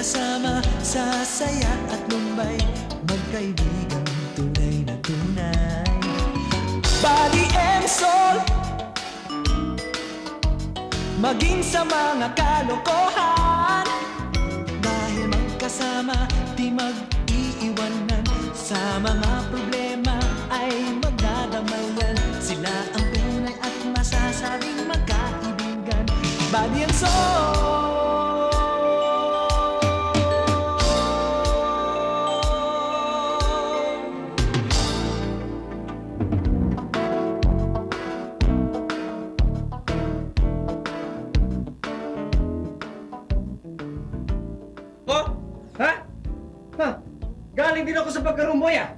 magkasama sa saya at lumbay, magkaibigang tunay na tunay. Body and soul, maging sa mga kalokohan, dahil magkasama di mag-iiwanan, sa mga problema ay magdadamayan. Sila ang tunay at masasabing magkaibigan. Body and soul. Oh? Ha? Ha? Galing din ako sa pagkarumboy, ah.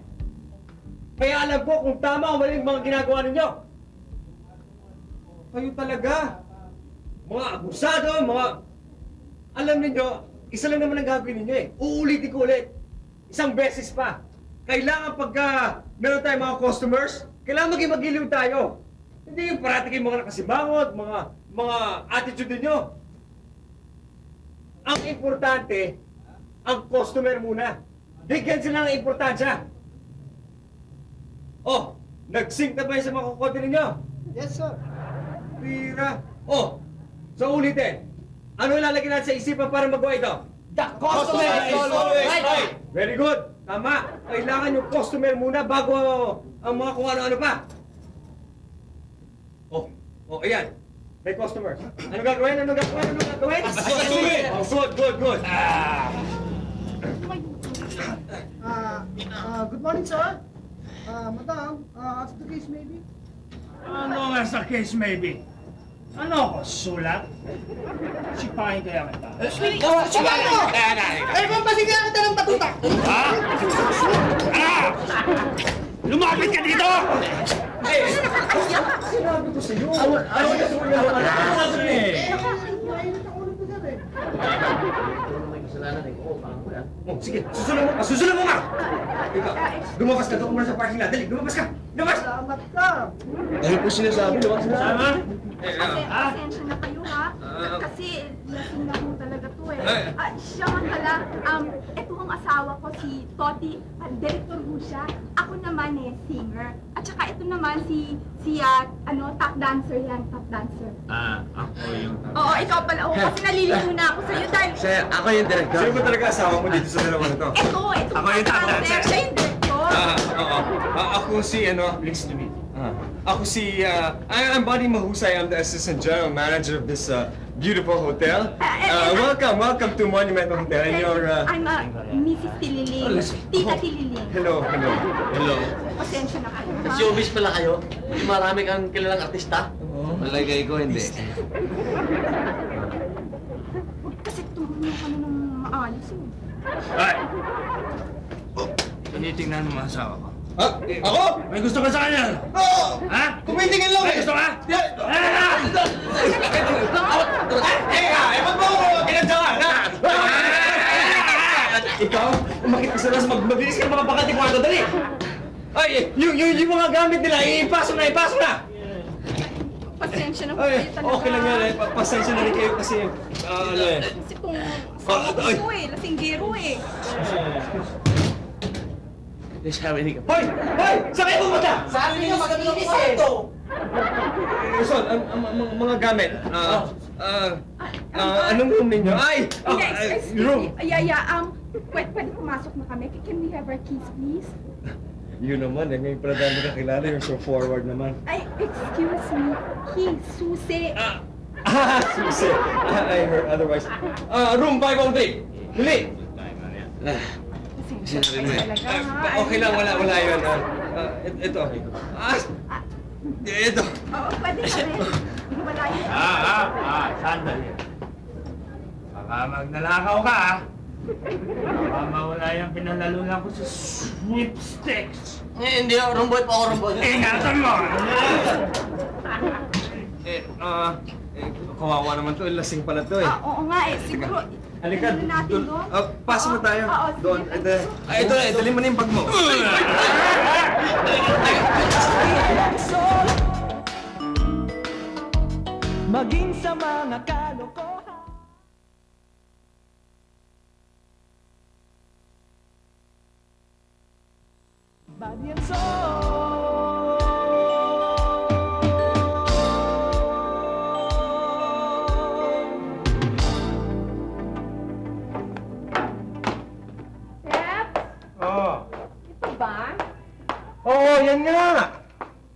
Kaya alam ko kung tama o mali yung mga ginagawa ninyo. Kayo talaga. Mga abusado, mga... Alam ninyo, isa lang naman ang gagawin ninyo, eh. Uulitin ko ulit. Isang beses pa. Kailangan pagka meron tayong mga customers, kailangan maging magiliw tayo. Hindi yung parati kayong mga nakasibangot, mga attitude ninyo. Ang importante, ang customer muna. Bigyan sila ng importansya. Oh, nag-sync na ba yung sa mga kukote ninyo? Yes, sir. Pira. Oh, so ulitin. Ano ilalagay natin sa isipan para magawa ito? The customer is always right. Very good. Tama. Kailangan yung customer muna bago ang mga kung ano-ano pa. Oh, ayan. May customers. Ano gagawin? Ano gagawin? Ano gagawin? Oh, good. Good morning, sir. Madam, as the case may be. Ano nga sa case maybe? Ano ako, sulat? Sipahin kaya kita. Sigahan mo! Eh, kung pasigahan kita ng batuta! Ha? Lumapit ka dito! Sinabi ko sa'yo. Mainit ang ulo ko, sir, eh. Oh, sige, susunod mo nga! Ikaw, lumabas ka doon muna sa parking lot. Dali, lumabas ka! Lumabas! Salamat ka! Dahil po sinasabi, lumabas ka. Sama? Pasensya na kayo, ha? Kasi lasing na po talaga to, eh. Siya nga pala, ito ang asawa ko, si Toti, director ho siya. Ako naman, singer. At saka ito naman, si top dancer yan, top dancer. Ako yung... Oo, ikaw pala. Oo, kasi nalilito na ako sa'yo dahil... Ako yung director. Sino ba talaga asawa mo dito sa dalawa na to? Ito Ako yung top dancer. Siya yung director. Oo. Ako si, Pleased to meet you. Ako si, I'm Buddy Mahusay. I'm the assistant general manager of this beautiful hotel. Welcome to Monument Hotel. And you're, I'm Mrs. Tililing. Tita Tililing. hello. Pasensya na kayo, ha? Showbiz pala kayo? Marami kang kilalang artista? Malagay ko, hindi. Kasi tumulong ka na ng maayos, eh. Ay! Tinitingnan mo ang asawa ko. Ako? May gusto ka sa kanya? Oo! Ha? Tumitingin lang! May gusto ka? Ewan mo ako! Kinadyakan, ha? Ikaw? Umakit ka sa nas, mabilis ka mga bakati kung ano, dali! Ay, yung mga gamit nila, ipasok na! Pasensya na po Ay, kayo talaga. okay lang yan eh. Pasensya na rin kayo kasi, ano eh. Kasi kung asawa ko eh, lasinggero eh. Please have any... Hoy! Saan kayo pumunta? Sabi niyo, magandang kwarto! Luzon, mga gamit. Anong room ninyo? Ay! Room! Pwede pumasok na kami. Can we have our keys, please? Yun naman eh, ngayon pala dami kakilala, you're so forward naman. Ay, excuse me. Keys, susi. Susi. I heard otherwise. Room 503. Dali! Pasensya na kayo talaga, ha? Okay lang, wala yun. Ito. Ito. Oo, pwede ka rin. Wala yun. Sandali. Baka magnanakaw ka, ha? Baka mawala yung pinalalunan ko sa sweepstakes. Hindi ako, rumboy pa ako, rumboy. Ingatan mo! Kawawa naman to, lasing pala to eh. Oo nga eh, siguro. Halika, ano natin, doon. no? Pasok na tayo. Oo, sige. Doon. Ito na, dali mo na yung bag mo. maging sa mga kalokohan. body and soul. Pep, Oh. ito ba? Oo, yan nga!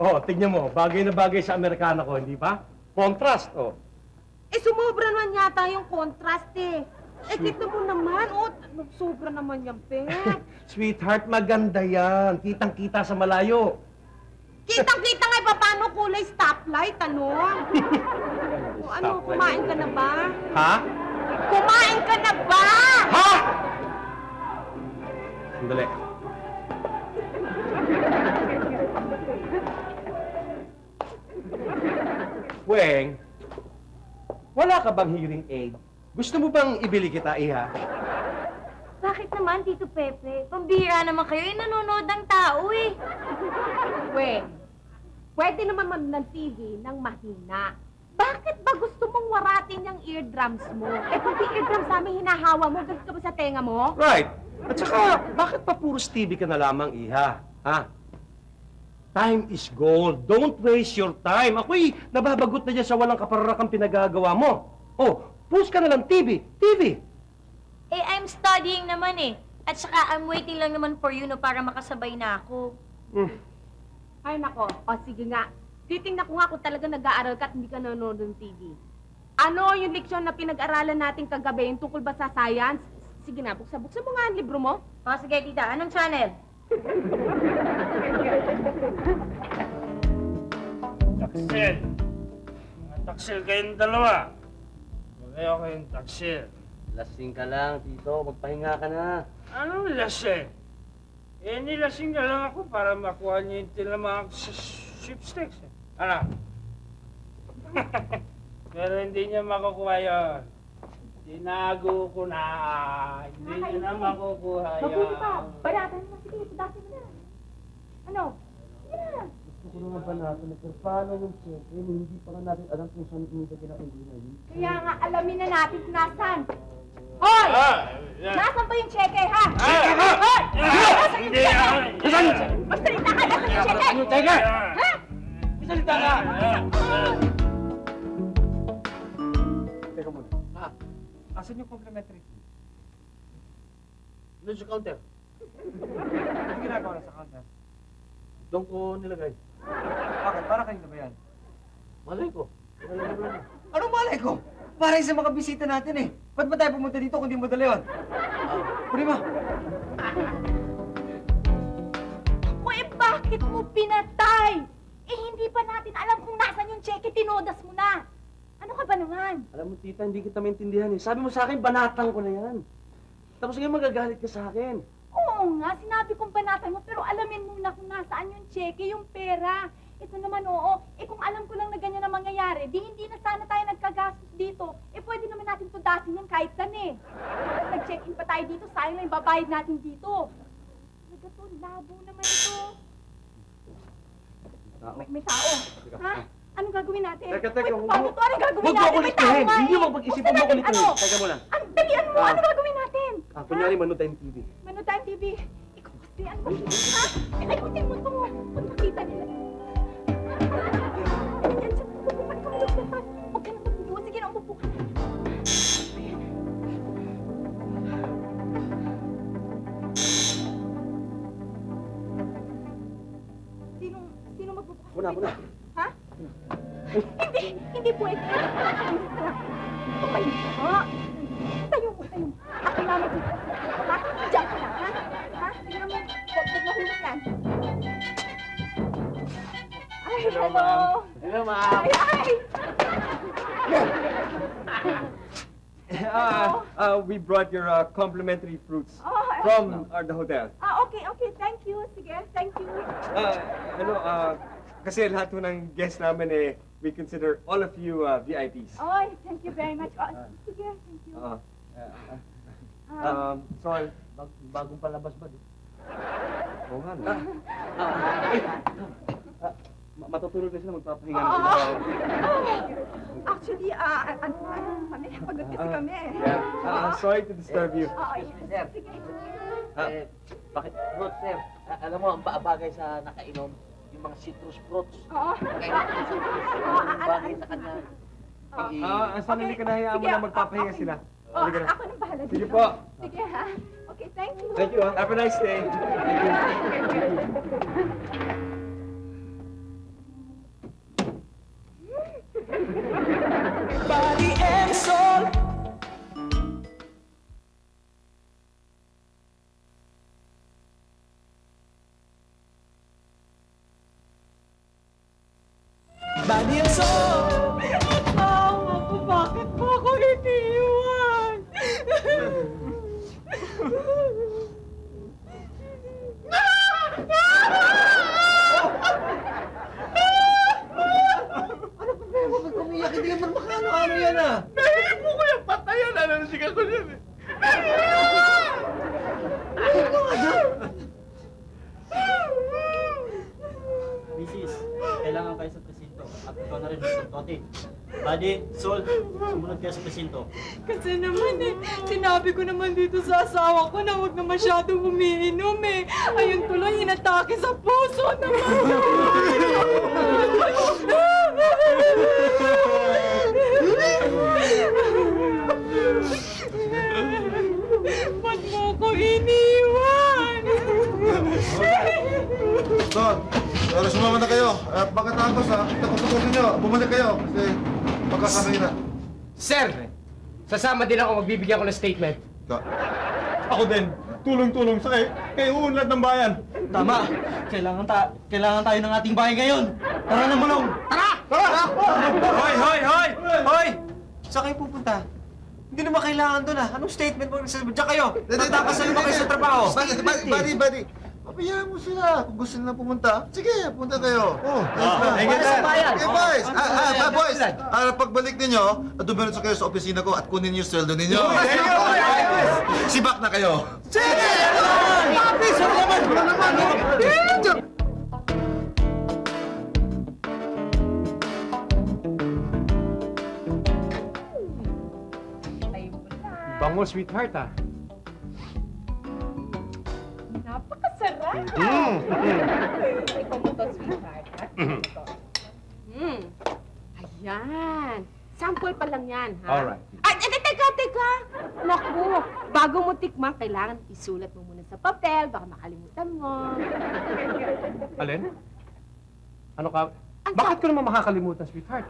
Oh, tignan mo, bagay na bagay sa Amerikana ko, hindi ba? Contrast, oh. Eh, sumobra naman yata yung contrast eh. Eh, kita mo naman, oh, sobra naman yan, Pep. Sweetheart, maganda yan. Kitang-kita sa malayo. Kitang-kita nga pa paano kulay stoplight, ano? O, ano, kumain ka na ba? Ha? Kumain ka na ba? Ha? Sandali. Weng, wala ka bang hearing aid? Gusto mo bang ibili kita, Iha? Bakit naman, Tito Pepe? Pambihira naman kayo. Nanonood ng tao eh. Wen, pwede naman ng TV ng mahina. Bakit ba gusto mong waratin yung eardrums mo? Eh, pati eardrums namin hinahawa mo, galit ka ba sa tenga mo? Right. At saka, bakit pa puro TV ka na lamang, Iha? Ha? Time is gold. Don't waste your time. Ako'y nababagot na dyan sa walang kapararakang pinagagawa mo. Oh, push ka na lang TV. TV! Eh, I'm studying naman eh. At saka, I'm waiting lang naman for you no para makasabay na ako. Ay, nako. O, sige nga. Titingnan ko nga kung talaga nag-aaral ka at hindi ka nanonood ng TV. Ano yung leksyon na pinag-aralan natin kagabi, yung tungkol ba sa science? Sige na, buksan mo nga ang libro mo. O, sige, tita. Anong channel? Taksil. Mga taksil kayong dalawa. Kayo kayong taksil. Lasing ka lang, Tito. Magpahinga ka na. Anong lasing? Eh, nilasing na lang ako para makuha niyo yung tinamang sweepstakes. Ano? Pero hindi niya makukuha yun. Tinago ko na. Hindi niya na makukuha yun. Mabuti pa. Bayatan mo. Sige, padasin mo na. Ano? Sige na. Gusto ko naman ba natin na paano yung check? Hindi pa nga natin alam kung saan kumita kinakain yun. Kaya nga, alamin na natin kung nasan. Hoy! Nasaan ba yung cheque, ha? Hoy! Nasaan yung Hindi, cheque? Magsalita ka! Nasaan yung cheque? Teka! Ha? Salita ka! Teka muna. Ha? Asan yung complimentary? Doon sa counter. Ano ginagawa na sa counter? Doon ko nilagay. Bakit? Para kanina ba yan? Malay ko. Anong malay ko? Para sa mga bisita natin eh. Ba't ba tayo pumunta dito kung di mo dala yun? Kunin mo. Ako, eh, bakit mo pinatay? Eh, hindi pa natin alam kung nasan yung cheque. Tinodas mo na. Ano ka ba naman? Alam mo, tita, hindi kita maintindihan eh. Sabi mo sa akin, banatan ko na yan. Tapos ngayon magagalit ka sa akin. Oo nga, sinabi kong banatan mo, pero alamin muna kung nasaan yung cheque, yung pera. Ito naman, oo. Eh, kung alam ko lang na ganyan ang mangyayari, di hindi na sana tayo nagkagastos dito. Eh, pwede naman natin tudasin yan kahit kan eh. Tapos nag-check-in pa tayo dito, sayang lang yung babayad natin dito. Talaga to, labo naman ito. May tao. Ha? Anong gagawin natin? Teka, Uy, huwag paano mo- to? Anong gagawin Huwag mo natin? ako May tao lituhin. nga Hindi eh. mo pag-isipan Buksan mo ako natin, lituhin. ano? Teka muna. Dalian mo, Ah. ano gagawin natin? Kunyari, manood tayong TV. Manood tayong TV. Ikaw kasi, ano ba? Ha? Ayusin mo to. Kung makita nila. Ganyan siya. Umupo ka, ikaw malagdasan. Huwag ka nang magbubuo. Sige na, umupo ka. Sino magbubuo? Muna. Ha? Hindi pwede. Tumayo ka. Tayo mo. Ako na magbubuo. Ha? Diyan ka lang, ha? Ha? Tingnan mo. Huwag mahulog yan. Ay, hello. Hello, ma'am. Ay! We brought your complimentary fruits Oh, from the hotel. okay. Thank you. Sige, thank you. Kasi lahat po ng guests namin eh, we consider all of you VIPs. Oh, thank you very much. Oh, sige, thank you. Sorry. Bagong palabas ba? Oo nga, no? Matutulog na sila, magpapahinga na Oo. sila. Actually, kami, pagod kasi kami. Yeah. Sorry to disturb you. Oo, yes. Sige. Bakit? Fruit, sir. Alam mo, ang bagay sa nakainom, yung mga citrus fruits. Oo. Kaya yung bagay sa kanya. Ang sanali ka na, hayaan mo Sige, na magpapahinga okay. sila. Oh, Halika na. ako nang bahala dito. Sige po. Sige ha. Okay, thank you. Thank you, ha. Have a nice day. Body and soul. Body and soul. Asawa ko, bakit mo ako iniwan? Ano problema? Ba't umiyak? Hindi naman makano-ano yan, ah. Nahihip mo ko yung patayan. Nananasigan ko yan eh. Mrs., kailangan kayo sa presinto. At ikaw na rin, Mr. Toti. Buddy, Sol, sumunod kayo sa presinto. Kasi naman sinabi ko naman dito sa asawa ko na huwag na masyadong umiinom eh. Ayun tuloy, inatake sa puso naman. Ba't mo ko iniwan? Son, pero sumama na kayo. Pagkatapos ha, takutukusin nyo, bumalik kayo. Kasi magkasabay na. Sir, sasama din ako. Magbibigyan ko ng statement. Ako din. Tulong-tulong sa kay uunlad ng bayan. Tama. Kailangan tayo ng ating bahay ngayon. Tara na, Manong. Tara! Hoy, hoy, hoy! Hoy! Saan kayo pupunta? Hindi naman kailangan doon, ah. Anong statement mo? Diyan kayo. Tatapasal ba kayo sa trabaho? Buddy. Papayaan mo sila. Kung gusto nila pumunta, sige, punta kayo. Oh, thank you, sir. Okay, boys. Boys. Pagbalik ninyo, dumiretso kayo sa opisina ko at kunin yung sweldo ninyo. Sibak na kayo. Bango, sweetheart, ah. Napakasarap! Ikaw mo to, sweetheart. Ayan. Sample pa lang yan, ha? Alright. Ay, teka! Naku, bago mo tikman, kailangan isulat mo muna sa papel, baka makalimutan mo. Alin? Ano ka? Ang Bakit ko naman makakalimutan, sweetheart?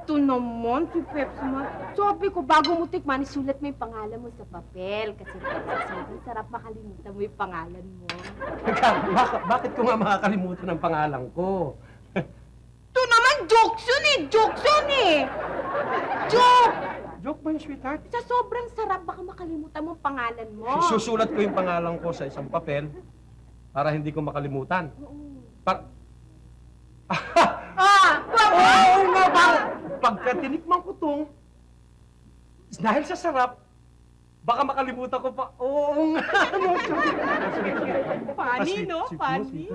Ito naman, si Pepsi man. Sabi ko, bago mo tikman, isulat mo yung pangalan mo sa papel. Kasi sobrang sarap makalimutan mo yung pangalan mo. Bakit ko nga makakalimutan ang pangalan ko? Ito naman, jokes yun eh! Joke! Joke ba yung sweetheart? Sa sobrang sarap, baka makalimutan mo ang pangalan mo. Susulat ko yung pangalan ko sa isang papel para hindi ko makalimutan. Pagka tinikman ko tong, dahil sa sarap, baka makalimutan ko pa. Oo nga. Funny, no? Funny.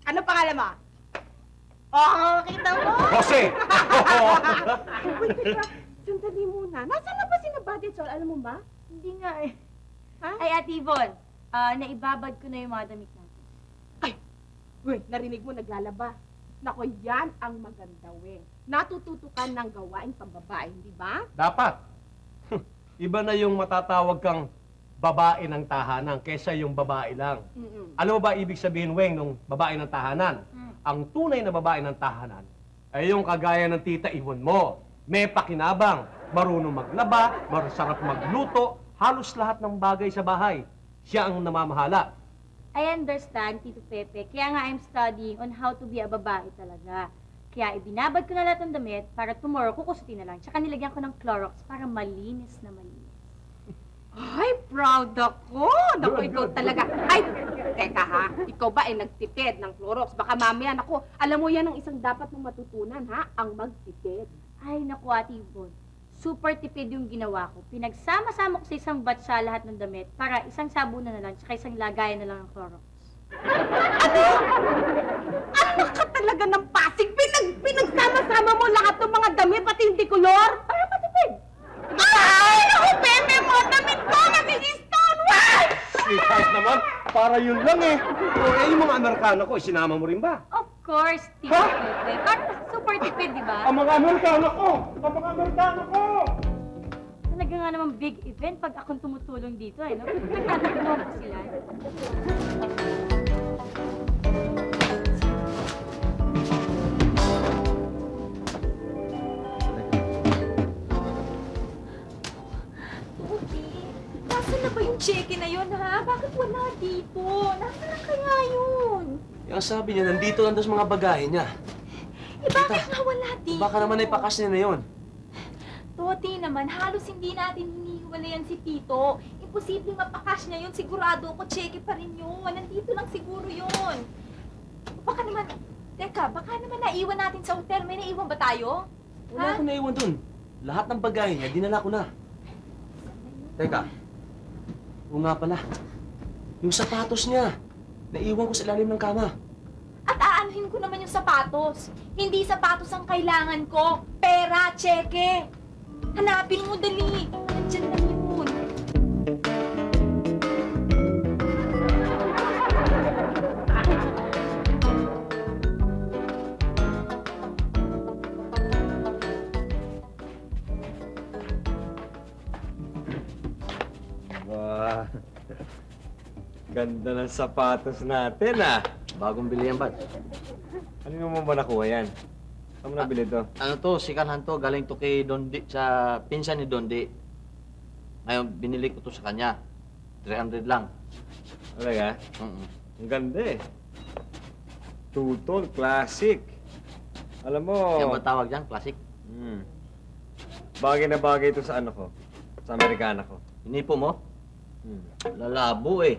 Ano pangalan mo? Oh, kita mo? Jose! Wait, teka. Sandali muna. Nasaan na ba si Buddy Sol? Alam mo ba? Hindi nga eh. Ha? Ay, Ate Yvonne, naibabad ko na yung mga damit natin. Uy, narinig mo naglalaba. Nako, yan ang maganda, weng. Natututukan ng gawaing pambabae, hindi ba? Dapat. Iba na yung matatawag kang babae ng tahanan kesa yung babae lang. Alam mo ba ibig sabihin, Weng, nung babae ng tahanan? Ang tunay na babae ng tahanan ay yung kagaya ng Tita Yvonne mo. May pakinabang, marunong maglaba, masarap magluto, halos lahat ng bagay sa bahay. Siya ang namamahala. I understand, Tito Pepe. Kaya nga I'm studying on how to be a babae talaga. Kaya ibinabad ko na lahat ng damit para tomorrow kukusutin na lang. Tsaka nilagyan ko ng Clorox para malinis na malinis. Ay, proud ako! Naku, ikaw talaga. Ay, teka ha. Ikaw ba ay nagtipid ng Clorox? Baka mamaya, naku, alam mo yan ang isang dapat mong matutunan, ha? Ang magtipid. Ay, naku, Ate Yvonne. Super tipid yung ginawa ko. Pinagsama-sama ko sa isang batsa lahat ng damit para isang sabunan na lang tsaka isang lagayan na lang ng Clorox. Ano ka talaga ng pasig? Pinagsama-sama mo lahat ng mga damit, pati hindi kulor? Para matipid. Ay, naku, para yun lang eh. O eh, yung mga Amerikano ko, sinama mo rin ba? Of course, Tito Pepe. Para super tipid, di ba? Ang mga Amerikano ko! Ang mga Amerikano ko! Talaga nga naman big event pag akong tumutulong dito, eh, no? Nagtatagpuan ko sila. Tuti, nasaan na ba yung cheque na yun, ha? Bakit wala dito? Nasaan na kaya yun? Yung sabi niya, nandito lang daw sa mga bagahe niya. Eh, bakit nga wala dito? Baka naman ipakas niya na yun. Toti naman, halos hindi natin hinihiwalayan si Tito. Imposible mapakas niya yun. Sigurado ako, cheque pa rin yun. Nandito lang siguro yun. Baka naman, teka, baka naman naiwan natin sa hotel. May naiwan ba tayo? Wala akong naiwan dun. Lahat ng bagahe niya, dinala ko na. Teka. Oo nga pala. Yung sapatos niya, naiwan ko sa ilalim ng kama. At aanuhin ko naman yung sapatos. Hindi sapatos ang kailangan ko. Pera, cheque. Hanapin mo, dali. Nandiyan lang yun. Wow. Ganda ng sapatos natin ah. Bagong bili yan, Bad. Ano mo ba nakuha yan? Saan mo nabili to? Ano to, sikanhan to, galing to kay Dondi, sa pinsan ni Dondi. Ngayon, binili ko to sa kanya. 300 lang. Talaga? Ang ganda eh. Two-tone, classic. Alam mo... Yan ba tawag dyan? Classic? Bagay na bagay ito sa ano ko. Sa Amerikana ko. Hinipo mo? Lalabo eh.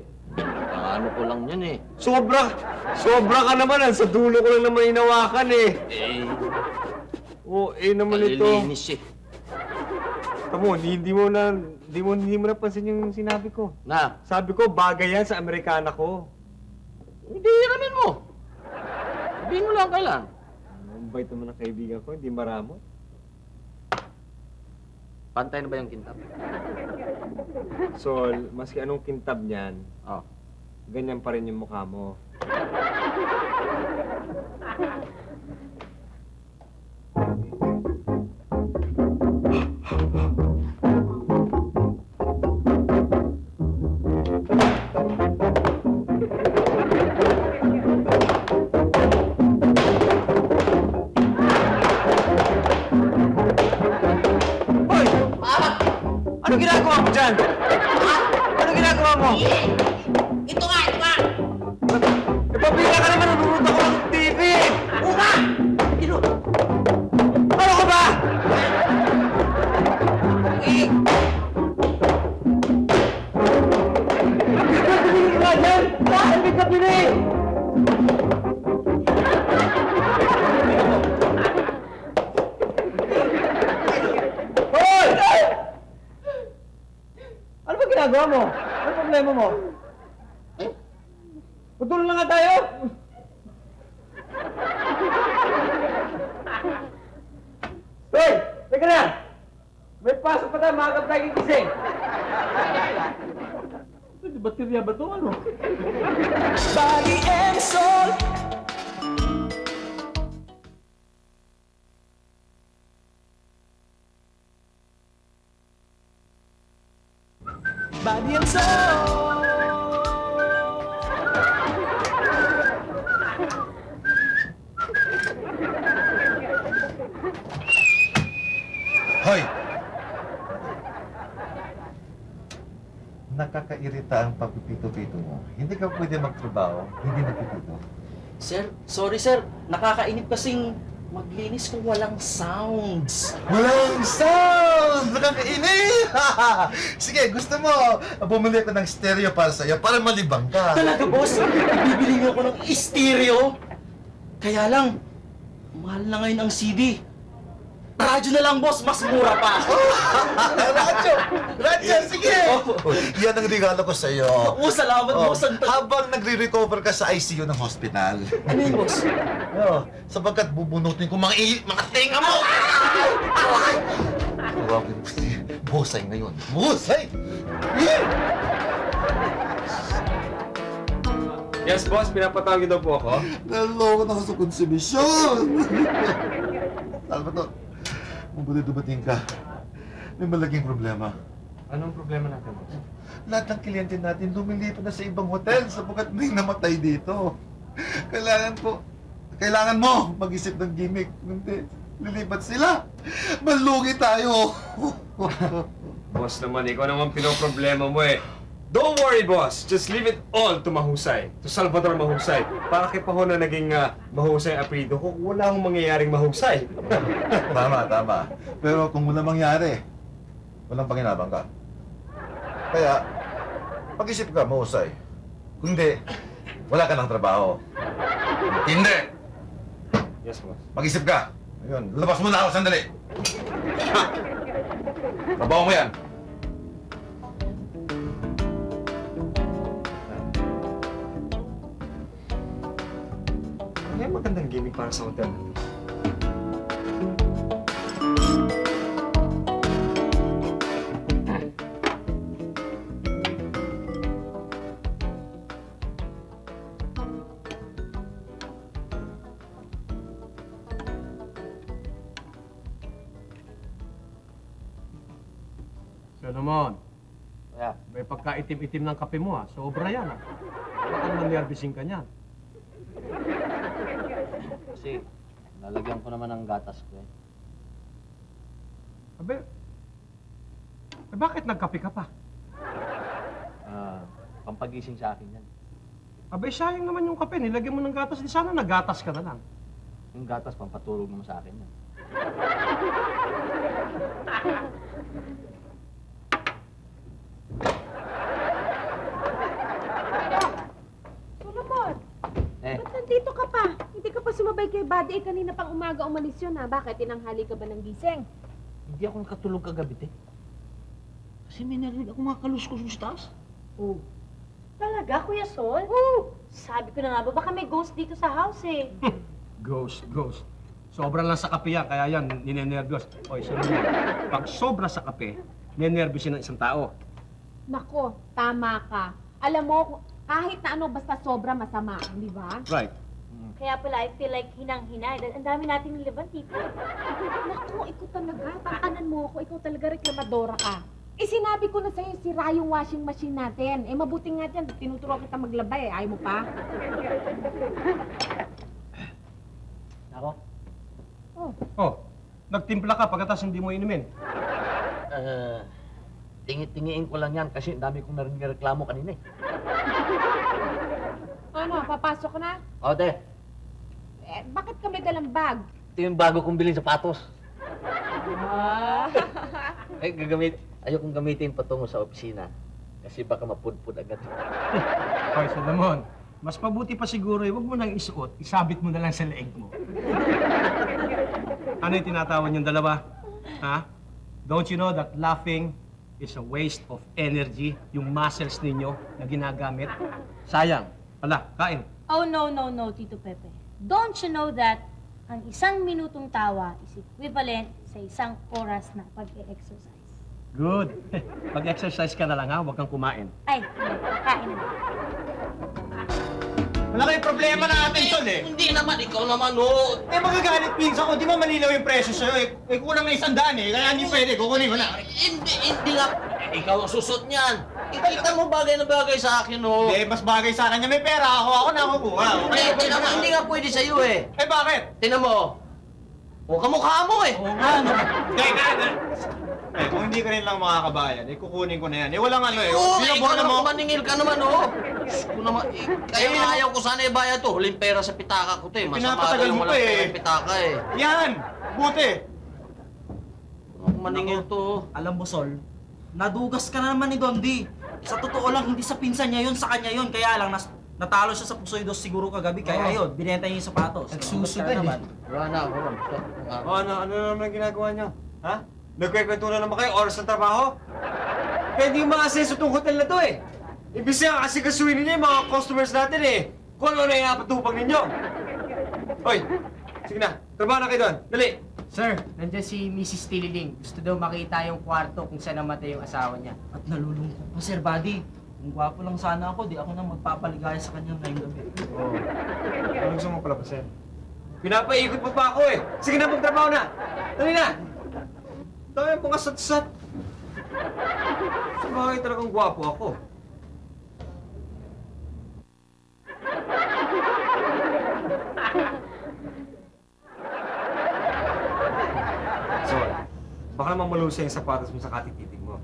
Ano ko lang yan eh. Sobra! Sobra ka naman! Sa dulo ko lang naman hinawakan eh. Oo, naman ito. Kalilinis eh. Tamo, hindi mo napansin yung sinabi ko. Na, Sabi ko, bagay yan sa Amerikana ko. hindi hiramin mo. Sabihin mo lang kailan. Ang bait naman ng kaibigan ko, hindi maramot. Pantay na ba yung kintab? Sol, maski anong kintab niyan, Oh. ganyan pa rin yung mukha mo. Hoy! Ano ginagawa mo dyan? Ano ginagawa mo? Ito nga! Eh, pabila ka naman, nanonood ako ng TV! Uma! Ano ka ba? Eh, Tumigil ka dyan! Tumigil ka pili! Hoy! Ano ba ginagawa mo? Ano problema mo? Putulong lang nga tayo! Hoy! Teka na! May pasok pa tayo, makagap tayo gigising! Baterya ba ito? Ano? Body and soul. Body and soul. Hoy! Nakakairita ang pagpipito-pito mo. Hindi ka pwede magtrabaho, hindi nagpipito. Sir, sorry sir. Nakakainip kasing maglinis kung walang sounds. Walang sound! Nakakainit! Sige, gusto mo, bumili ako ng stereo para sa'yo, para malibang ka. Talaga, boss? Bibili niyo ako ng stereo? Kaya lang, mahal na ngayon ang CD. Radyo na lang, boss. Mas mura pa. Radyo! Radyo, sige! Yan ang regalo ko sa'yo. Oo, salamat, boss. Habang nagre-recover ka sa ICU ng hospital. Ano yun, boss? Sapagkat bubunutin ko mga tenga mo! Tawagin ko si Busay ngayon. Busay! Yes, boss. Pinapatawag niyo daw po ako. Naloko na ako sa konsibisyon! Salvador, mabuti dumating ka. May malaking problema. Anong problema natin, boss? Lahat ng kliyente natin lumilipat na sa ibang hotel sapagkat may namatay dito. Kailangan mo mag-isip ng gimmick. Hindi, lilipat sila. Malugi tayo. Boss naman, ikaw naman pinoproblema mo eh. Don't worry, boss. Just leave it all to Mahusay. To Salvador Mahusay. Para kay Paho na naging Mahusay apelido ko, wala akong mangyayaring mahusay. Tama. Pero kung wala mangyari, walang panginabang ka. Kaya, pag-isip ka, mahusay. Kung hindi, wala ka ng trabaho. Hindi! Yes, boss. Mag-isip ka. Ayun, labas mo na ako sandali. Ha! Trabaho mo yan. Ano yung magandang gimmick para sa hotel? Solomon, Kaya, may pagka-itim-itim ng kape mo Sobra yan Baka naman nervousin ka niyan. kasi lalagyan ko naman ng gatas ko eh. Bakit nagkape ka pa? Pampagising sa akin yan. Sayang naman yung kape. Nilagyan mo ng gatas. Di sana naggatas ka na lang. Yung gatas, pampatulog naman sa akin yan. Solomon, Eh, ba't nandito ka pa? Hindi ka pa sumabay kay Buddy. Kanina pang umaga umalis yun Bakit? Tinanghali ka ba ng gising? hindi ako nakatulog kagabi, te. Kasi may narinig ako mga kaluskos sa taas. Oh. Talaga, Kuya Sol? Oo. Sabi ko na nga ba, baka may ghost dito sa house eh. Ghost. Sobra lang sa kape yan. Kaya yan, ninenervyos. Oy, Solomon, pag sobra sa kape, ninenervyos yan ng isang tao. Nako, tama ka. Alam mo, kahit na ano, basta sobra masama, di ba? Right. Kaya pala, I feel like hinang-hina. Ang dami nating niliban, tipo. Naku, ikaw talaga. Takanan mo ako. Ikaw talaga reklamadora ka. Sinabi ko na sa'yo, sira yung washing machine natin. Mabuti nga dyan. Tinuturo kita maglaba Ayaw mo pa? Ako? Nagtimpla ka pagkatapos hindi mo inumin. Tingi-tingiin ko lang yan kasi dami kong narinig reklamo kanina eh. Ano, papasok na? O, te. Bakit kami dalang bag? Ito yung bago kong biling sapatos. Ah. Ayokong gamitin patungo sa opisina. Kasi baka mapudpud agad. Hoy, Solomon, mas mabuti pa siguro huwag mo nang isuot, isabit mo na lang sa leeg mo. Ano yung tinatawan yung dalawa? Ha? Don't you know that laughing is a waste of energy, yung muscles ninyo na ginagamit? Sayang. Hala, kain. Oh, no, Tito Pepe. Don't you know that ang isang minutong tawa is equivalent sa isang oras na pag-e-exercise? Good. Mag-exercise ka na lang huwag kang kumain. Ay, kain na. Malaki yung problema natin, Sol eh. Hindi naman, ikaw naman, oh. Magagalit pinsan ko, di ba malinaw yung presyo sa'yo eh. Kulang na 100 kaya hindi pwede, kukunin ko na. Hindi nga. Ikaw ang susot niyan. Ikita mo bagay na bagay sa akin, oh. Hindi, mas bagay sa kanya. May pera ako nakukuha. Hindi nga pwede sa'yo eh. Eh bakit? Tinan mo. O, kamukha mo eh. Oo nga, no. Teka, eh, kung hindi ka rin lang makakabayan, eh, kukunin ko na yan. Eh, walang ano eh. Oo, Binabuo ikaw na mo. naman maningil ka naman, oh. Diyos ko naman, kaya nga ayaw ko sana ibayad to. Huling pera sa pitaka ko to eh. Masama Pinapatagal yung mo walang pa, pera eh. yung pitaka eh. Yan! Buti! Maningil to. Alam mo, Sol, nadugas ka na naman ni Dondi. Sa totoo lang, hindi sa pinsan niya yun, sa kanya yun. Kaya lang, natalo siya sa Pusoy Dos siguro kagabi. Kaya yun, binenta niya yung sapatos. Nagsusugal eh. Wala na, wala. Ano naman ginagawa niyo? Ha? Nagkwekwentuhan naman kayo, oras ng trabaho? Pwede yung mga aseso tong hotel na to eh. Ibig siya kasi kasuhin ninyo yung mga customers natin eh. Kung ano na yung napatupag ninyo. Hoy, sige na, trabaho na kayo doon. Dali! Sir, nandiyan si Mrs. Tililing. Gusto daw makita yung kwarto kung saan namatay yung asawa niya. At nalulungkot pa, Sir Buddy. Kung gwapo lang sana ako, di ako na magpapaligaya sa kanya ngayong gabi. Oo. Ano gusto mo palabasin? Pinapaikot mo pa ako eh. Sige na, magtrabaho na. Dali na. Dami mga satsat. Sa bagay talagang gwapo ako. So, baka naman malusay yung sapatos mo sa katititig mo.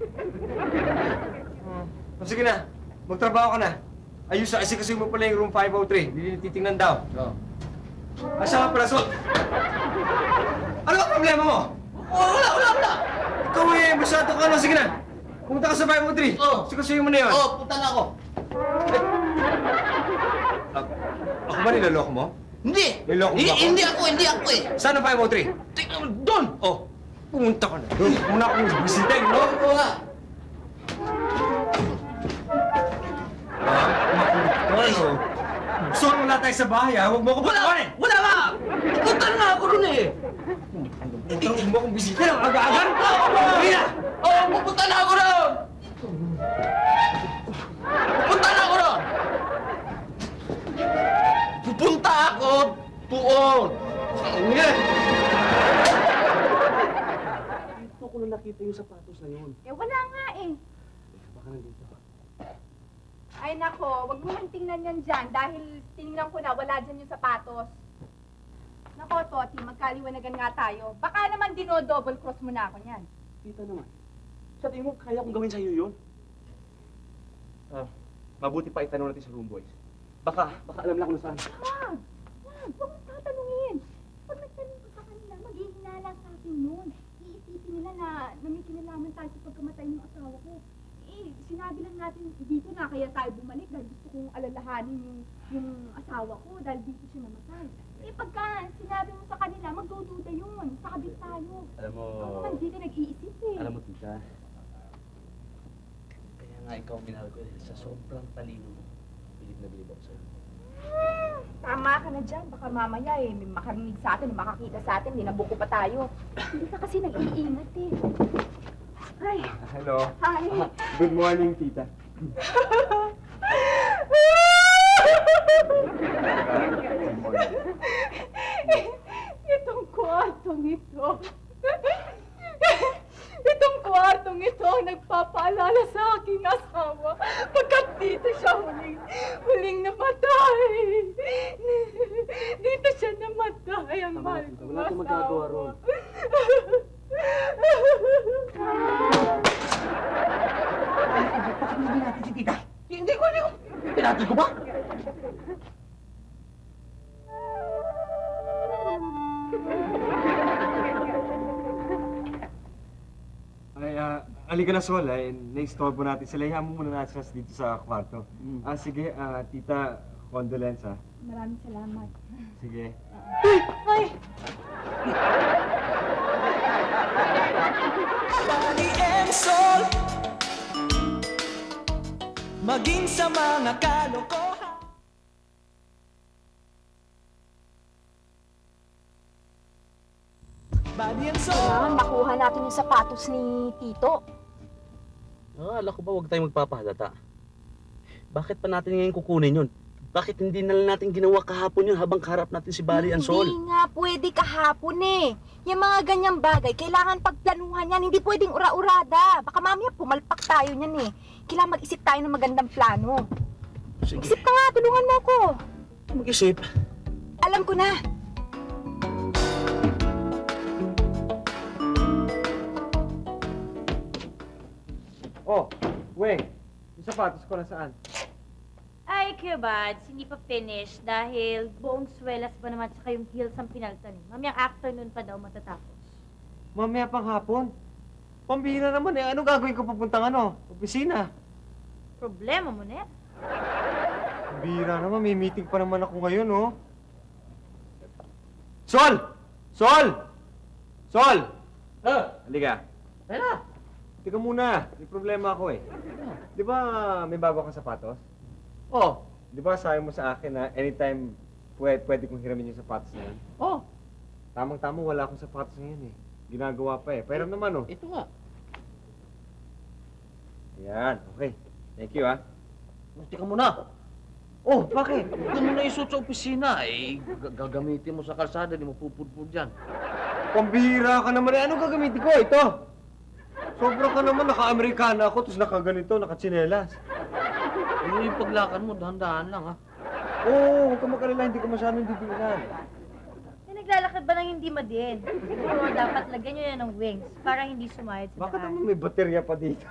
Sige na, magtrabaho ka na. Ayos sa kasi mo pala yung room 503. Hindi titingnan daw. Asa ka pala, Sol? Ano ang problema mo? Wala! Ikaw eh, masyado ka na. Sige na. Pumunta ka sa 503. Oo. Sigasuyin mo na yun. Punta na ako. Ako ba niloloko mo? Hindi! Niloloko mo ba ako? Hindi ako eh. Saan ang 503? Doon! Oh, pumunta ka na doon. Muna akong bisiteng, no? Oo nga. Ano? Gusto mo wala tayo sa bahay, ha? Huwag mo ako patawarin! Wala nga! Punta na ako doon eh. Huwag mo akong bisiteng. Aga-agan! Hindi na! Oo, pupunta na ako doon! Pupunta na ako doon! Pupunta ako doon! Hindi! Dito ko na nakita yung sapatos na yun. Eh, wala nga eh. Baka nandito. Ay nako, wag mo nang tingnan yan dyan dahil tinignan ko na wala dyan yung sapatos. Nako, Toti, magkaliwanagan nga tayo. Baka naman dino-double cross mo na ako niyan. Tita naman. Sa tingin mo, kaya kong gawin sa'yo yun? Mabuti pa itanong natin sa room boys. Baka alam na kung nasaan. Wag! Wag mong tatanungin. Pag nagtanong ka sa kanila, maghihinala sa akin yun. Iisipin nila na may kinalaman tayo sa pagkamatay ng asawa ko. Eh, sinabi lang natin dito na kaya tayo bumalik dahil gusto kong alalahanin yung asawa ko dahil dito siya namatay. Eh, pagka sinabi mo sa kanila, magdududa yun. Sa kabit tayo. Alam mo... Ako naman dito nag-iisip eh. Alam mo, tita. Kaya nga ikaw minahal ko sa sobrang talino mo. Bilib na bilib ako sa'yo. Tama ka na dyan. Baka mamaya eh, may makarinig sa atin, may makakita sa atin, dinabuko pa tayo. Hindi ka kasi nag-iingat eh. Ay, Hello. hi. Good morning, tita. Itong kwartong ito. Itong kwartong ito ang nagpapaalala sa aking asawa pagkat dito siya huling namatay. Dito siya namatay ang mahal kong Wala tayong magagawa ron. Bakit hindi natin si tita? Hindi ko. Pinatid ko ba? Ay, halika na, Sol. Na-istorbo natin sila. Ihaan mo muna natin dito sa kwarto. Sige, tita, condolence, ha? Maraming salamat. Sige. Ay! Body and soul, maging sa mga kalokohan. Body and soul. Kailangan makuha natin yung sapatos ni Tito. Akala ko ba huwag tayong magpapahalata? Bakit pa natin ngayon kukunin yun? Bakit hindi na lang natin ginawa kahapon yun habang kaharap natin si Bali and Sol? Hindi nga pwede kahapon eh. Yung mga ganyang bagay, kailangan pagplanuhan yan. Hindi pwedeng ura-urada. Baka mamaya pumalpak tayo niyan eh. Kailangan mag-isip tayo ng magandang plano. Sige, Isip ka nga, tulungan mo ako. mag-isip. Alam ko na. Oh, Weng. Yung sapatos ko nasaan? Ay, Kubads, hindi pa finish dahil buong swelas pa naman tsaka yung heels ang pinaltan. Mamayang afternoon pa daw matatapos. Mamaya pang hapon. Pambihira naman eh. Ano gagawin ko papuntang opisina? Problema mo na yan. Pambihira naman. May meeting pa naman ako ngayon, oh. Sol! Sol! Sol! Halika. Tara. Tika muna. May problema ako eh. Di ba may bago kang sapatos? Oh, di ba sabi mo sa akin na anytime pwede kong hiramin yung sapatos na yan? Oh, Tamang-tama wala akong sapatos ngayon eh. Ginagawa pa eh. Pairam naman oh. ito nga. Yan, okay. Thank you ah. Teka muna. Oh, bakit? Huwag mo na isuot sa opisina. Eh, gagamitin mo sa kalsada, di mo pupudpud dyan. Pambihira ka naman. Ano gagamitin ko? Ito. Sobra ka naman. Naka-Amerikana ako, tapos nakaganito, nakatsinelas. Ano yung paglakad mo, dahan-dahan lang, ha? Oo, huwag ka makalala. Hindi ko masyadong didiinan. Eh, naglalakad ba ng hindi madin? Siguro dapat lagyan nyo yan ng wings para hindi sumayad sa Bakit daan. naman may baterya pa dito?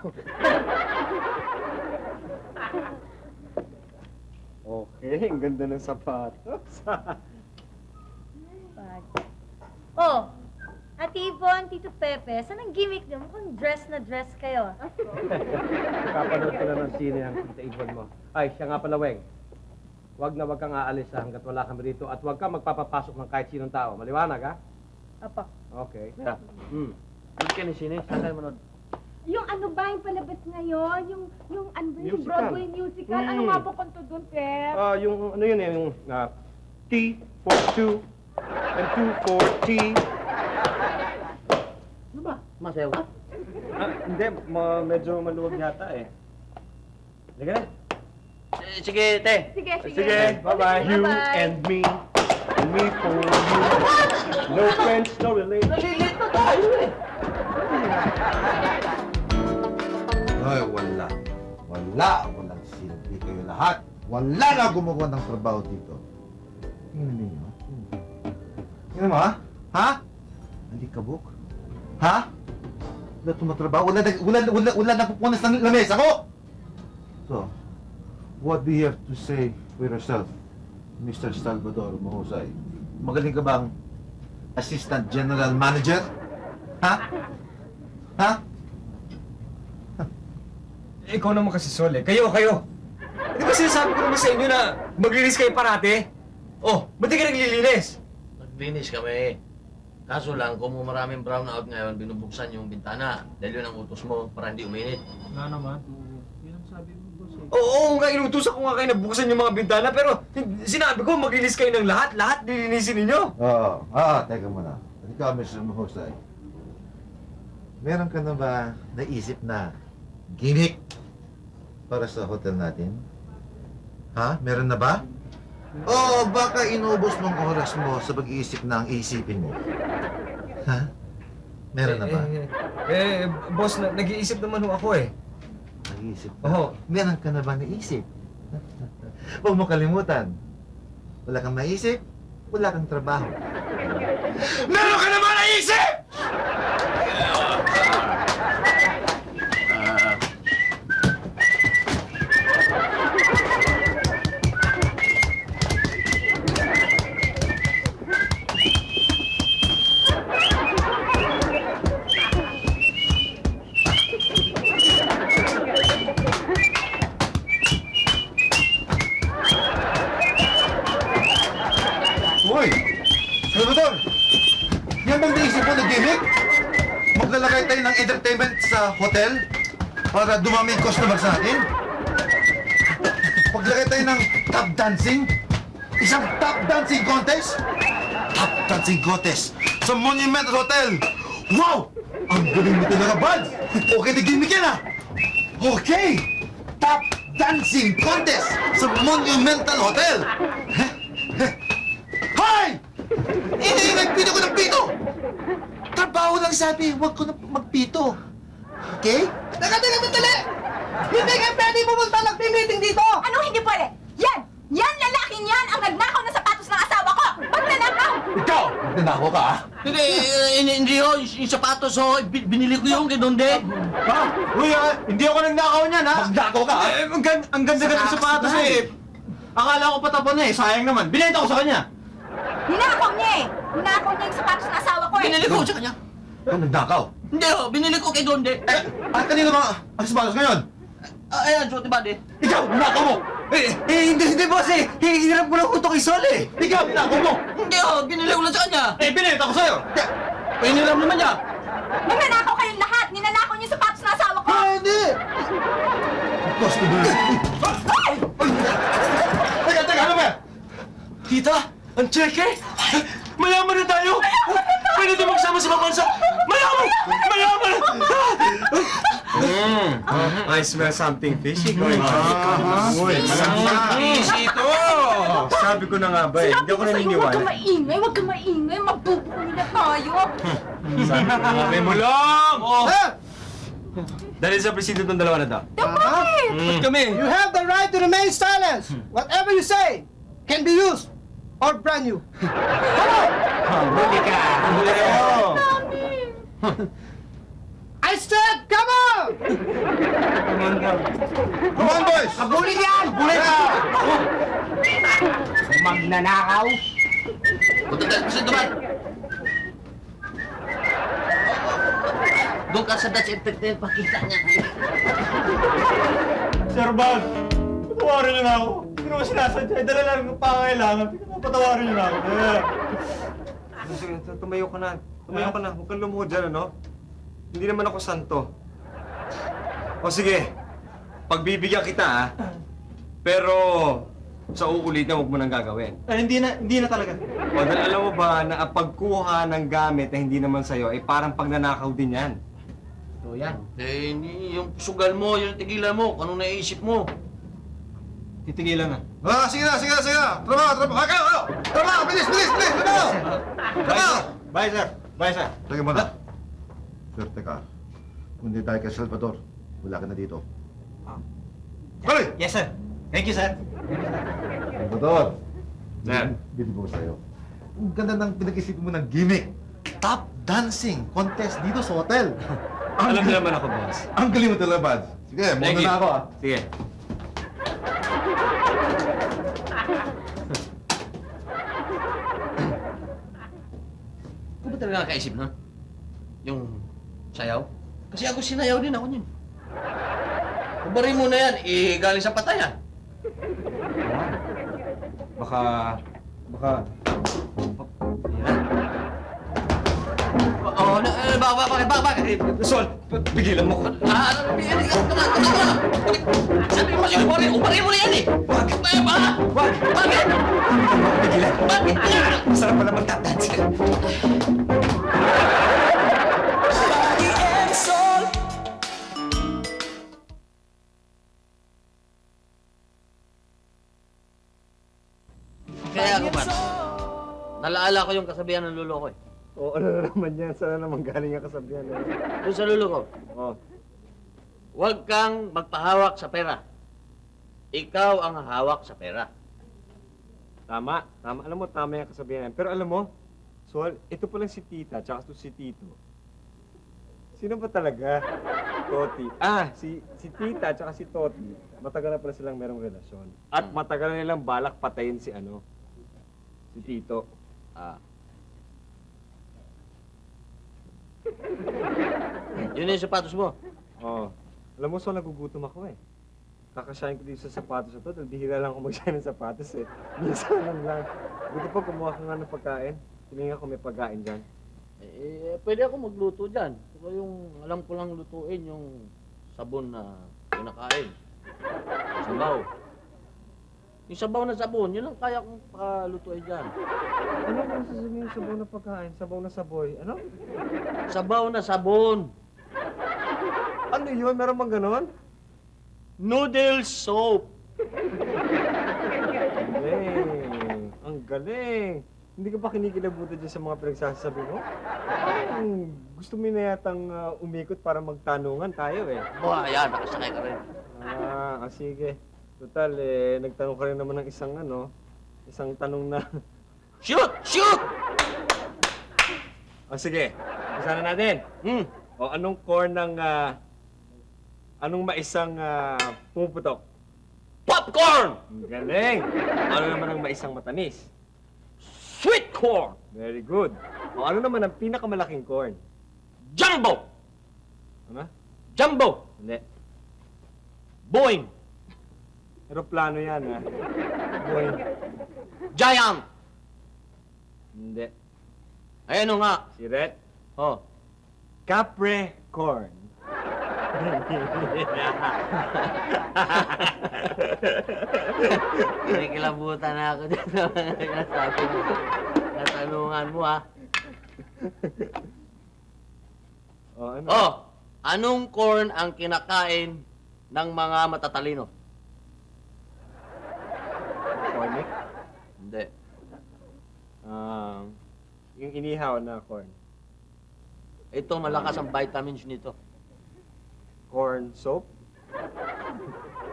Okay, ang ganda ng sapatos. Oh, Ate Yvonne, Tito Pepe, saan ang gimmick niyo? Mukhang dress na dress kayo. Kapanood ko na ng sine ang Tita Igwan mo. Ay, siya nga pala, Weng. Huwag na huwag kang aalis hanggat wala kami rito at huwag kang magpapapasok ng kahit sinong tao. Maliwanag, ha? Apa. Okay. Yeah. Doon ka ni Sine, saan kayo manood? Yung ano ba yung palabas ngayon? Yung ano ba yung Musical. Broadway musical? Ano nga po kanto doon, Pep? Yung ano yun eh, yung T for 2 and 2 for T. Ano ba? Masayaw ka? Hindi, medyo maluwag yata eh. Liga na. Sige, te. Sige. Sige, bye-bye. You Bye-bye. and me for you. No friends, no relation. Nalilito tayo eh. Ay, wala. Walang silbi kayo lahat. Wala na gumagawa ng trabaho dito. Tingnan ninyo. Tingnan mo, ha? Ha? Hindi kabuk? Ha? Wala tumatrabaho? Wala napupunas ng lamesa ko? So, what do you have to say for yourself, Mr. Salvador Mahusay? Magaling ka bang Assistant General Manager? Ha? Ha? Ikaw naman kasi, Sol, eh. Kayo! Di ba sinasabi ko naman sa inyo na maglinis kayo parate? Oh, ba't di ka naglilinis? Naglinis kami. Kaso lang, kung maraming brown out ngayon, binubuksan yung bintana. Dahil yun ang utos mo para hindi uminit. Nga naman. Yan ang sabi mo, boss eh. Oo, nga inutusan ko nga kayo na buksan yung mga bintana, pero sinabi ko maglinis kayo ng lahat lilinisin ninyo. Oo. Teka muna. Ikaw, Mr. Mahusay. Meron ka na ba naisip na gimmick para sa hotel natin? Ha? Meron na ba? O baka inubos mong oras mo sa pag-iisip na ang iisipin mo? Ha? Meron na ba? Boss, nag-iisip naman ho ako eh. Nag-iisip ka? Oo. Meron ka na ba naisip? Huwag mo kalimutan. Wala kang maisip, wala kang trabaho. Meron ka naman naisip! Hoy! Salvador! Yan bang naisip mo na gimmick? Maglalagay tayo ng entertainment sa hotel para dumami yung customers natin? Paglagay tayo ng tap dancing? Isang tap dancing contest? Tap dancing contest sa Monumental Hotel! Wow! Ang galing mo talaga, Buds! Okay na gimmick yan, ah! Okay! Tap dancing contest sa Monumental Hotel! Hoy! Hindi, nagpito ko ng pito! Trabaho lang sabi, huwag ko na magpito. Okay? Teka, madali! Hindi ka pwede pumunta nag-meeting dito! Anong hindi pwede? Yan lalaking yan ang nagnakaw ng sapatos ng asawa ko! Ba't nanakaw? Ikaw! Nagnanako ka, ha? Hindi ho, yung sapatos ho, binili ko yung kay Donde. Ha? Uy, hindi ako nagnakaw niyan, ha? Magnakaw ka, ha? Ang ganda-ganda ng sapatos eh. Akala ko patapon na eh, sayang naman. Binenta ko sa kanya. Ninakaw niya eh! Ninakaw niya yung sapatos ng asawa ko eh! Binili ko sa kanya. Ikaw nagnakaw? Hindi ho, binili ko kay Donde. At kanino ba ang sapatos ngayon? Ayan, suot ni Buddy. Ikaw, nagnakaw mo! Hindi boss eh. Hinarap ko lang utok kay Sol eh. Ikaw, nagnakaw mo! Hindi ho, binili ko lang sa kanya. Binenta ko sa'yo! Piniram naman niya. Magnanakaw kayong lahat! Ninanakaw niya yung sapatos ng asawa ko! Hindi! Customer! Teka, ano ba? Tita, ang cheque? Mayaman na tayo! Pwede tayo magsama sa mga bansa! Mayaman! I smell something fishy going on. Uy, malamang fishy ito! Sabi ko na nga ba eh, hindi ako naniniwala. Huwag ka maingay, magbubuli na tayo. Sabi ko na nga, may mulong! Dahil sa presido itong dalawa na to. Bakit? kami? You have the right to remain silent. Whatever you say can be used or brand new. Huli ka! Huli ka! I said, come on! Come on, boys! Abulin yan! Bulin ka! Magnanakaw! Doon ka sa Dutch Entertainment, pakita niya. Sir Bal, patawarin niyo na ako. Hindi naman sinasadya. Dala lang ng pangailangan. Patawarin niyo na ako. Sige, tumayo ka na. Tumayo ka na. Huwag kang lumuhod dyan, ano? Hindi naman ako santo. O sige, pagbibigyan kita, ha? Pero sa uulitin, huwag mo nang gagawin. Hindi na talaga. O dahil alam mo ba na ang pagkuha ng gamit na hindi naman sa'yo ay parang pagnanakaw din yan. So yan. Eh, yung sugal mo, yung tigilan mo, anong naisip mo? Titigilan na. Sige na! Trabaho! Trabaho! Bilis! Trabaho! Bye, sir. Bye, sir. Teka muna. Sir, teka. Kung hindi tayo kay Salvador, wala ka na dito. Hali! Yes, sir. Thank you, sir. Salvador! Sir. Bibig ko sa'yo. Ang ganda ng pinag-isip mo ng gimmick. Top dancing contest dito sa hotel. Alam niyo naman ako, boss. Ang galing mo talaga, Bads. Sige, muna na ako, ah. Sige. Kung ba talaga nakaisip na? Yung sayaw? Kasi ako sinayaw din ako yun. Kubarin mo na yan, galing sa patayan. Baka... Bakit? Sol, pigilan mo ko. Sabi mo kasi ubarin mo na yan eh! Bakit? Bakit? Pigilan. Bakit nga? Masarap pala magtatansi. Body and soul. Kaya ako man, nalaala ko yung kasabihan ng lolo ko eh. Oo, ano na naman yan? Saan naman galing ang kasabihan? Doon sa lolo ko, Oh. huwag kang magpahawak sa pera. Ikaw ang hawak sa pera. Tama. Alam mo, tama yung kasabihan. Pero alam mo, Sol, ito pa lang si Tita, tsaka ito si Tito. Sino ba talaga? Toti. Si Tita tsaka si Toti, matagal na pala silang merong relasyon. At matagal na nilang balak patayin si si Tito. Yun yung sapatos mo. Oo. Alam mo, Sol, nagugutom ako eh. Kakasyahin ko dito sa sapatos na to, dahil bihira lang ako mag-shine ng sapatos eh. Minsan lang. Buti pa, kumuha ka nga ng pagkain. Tingnan ko may pagkain dyan. Pwede ako magluto dyan. Pero yung alam ko lang lutuin, yung sabon na kinakain. Sabaw. Yung sabaw na sabon, yun ang kaya kong palutuin dyan. Ano kung sasabihin yung sabaw na pagkain? Sabaw na saboy? Ano? Sabaw na sabon. Ano yun? Meron bang ganon? Noodle soap. Galing. Ang galing. Hindi ka ba kinikilabutan dyan sa mga pinagsasabi mo? Gusto mo na yatang umikot para magtanungan tayo eh. Yan, nakasakay ka rin. Sige. Total, nagtanong ka rin naman ng isang tanong na... Shoot! Shoot! Sige. Umpisa na natin. O, anong core ng... anong maisang pumuputok? Popcorn! Ang galing! Ano naman ang maisang matamis? Sweet corn! Very good. O, ano naman ang pinakamalaking corn? Jumbo! Ano? Jumbo! Hindi. Boing! Aeroplano yan, ha? Boy. Giant! Hindi. Ay, ano nga? Si Red? Oh. Capricorn. Nakikilabutan na ako dito sa mga nasabi mo. Natanungan mo, ha? Ano? Oh! Anong corn ang kinakain ng mga matatalino? Cornic? Hindi. Yung inihaw na corn. Ito, malakas ang vitamins nito. Corn soup?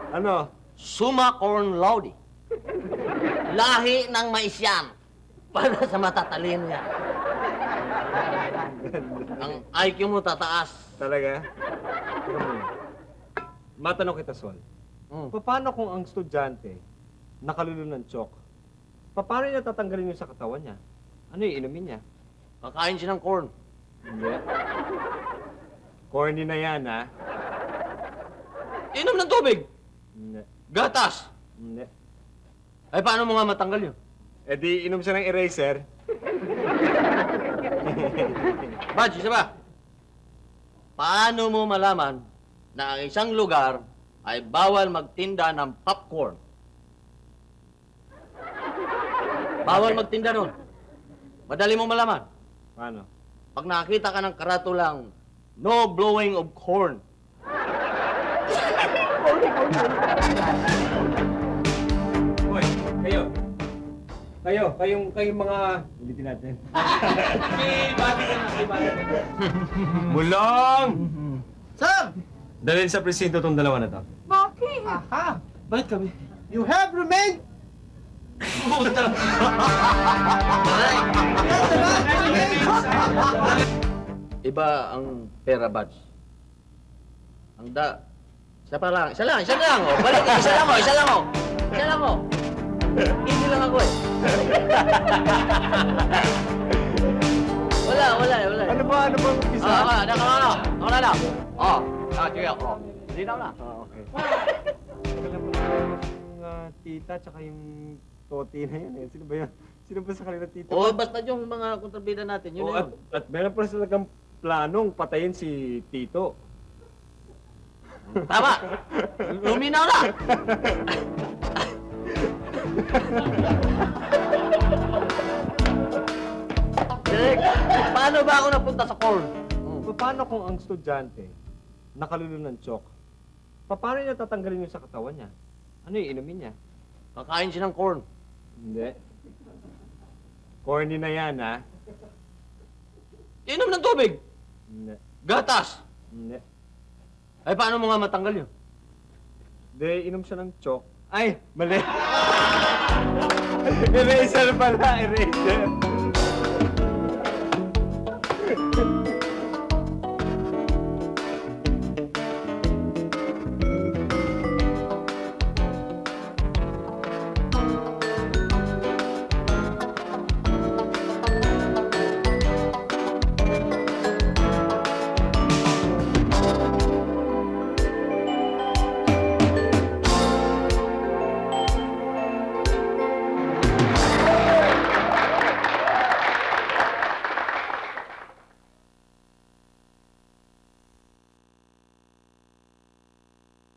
Ano? Suma corn laude. Lahi ng mais yan. Para sa matatalino yan. Ang IQ mo tataas. Talaga? Teka muna. Matanong kita, Sol. Paano kung ang estudyante nakalulo ng chok? Paano niya tatanggalin yun sa katawan niya? Ano yung inumin niya? Kakain siya ng corn. Hindi. Corny na yan, ha? Inom ng tubig. Hindi. Gatas. Hindi. Ay, paano mo nga matanggal yun? Eh di, inom siya ng eraser. Badge, isa ba? Paano mo malaman na ang isang lugar ay bawal magtinda ng popcorn? Bawal magtinda nun. Madali mo malaman. Paano? Pag nakakita ka ng karatulang no blowing of corn. Hoy, kayong mga... Ulitin natin. Mulong! Sir! Dalhin sa presinto tong dalawa na to. Bakit? Aha! Bakit kami? You have remained... Iba ang pera, Badge. Ang da... Isa pa lang. Isa lang. Oh. Balik. Isa lang. Hindi lang ako eh. Wala. Ano ba umpisa? Ako na lang. Sige ako. Hindi na. Okay. Alam mo na yung tita tsaka yung toti na yun eh. Sino ba yun? Sino ba sa kanila tita? Basta yung mga kontrabida natin. Yun na yun. At meron pa talagang planong patayin si Tito. Tama! Luminaw na! Direk, paano ba ako napunta sa corn? Paano kung ang estudyante nakalulo ng chok? Paano niya tatanggalin yun sa katawan niya? Ano yung inumin niya? Kakain siya ng corn. Hindi. Corny na yan, ha? Inom ng tubig. Hindi. Gatas. Hindi. Ay, paano mo nga matanggal yun? Hindi, inom siya ng chok. Ay, mali. Eraser pala, eraser.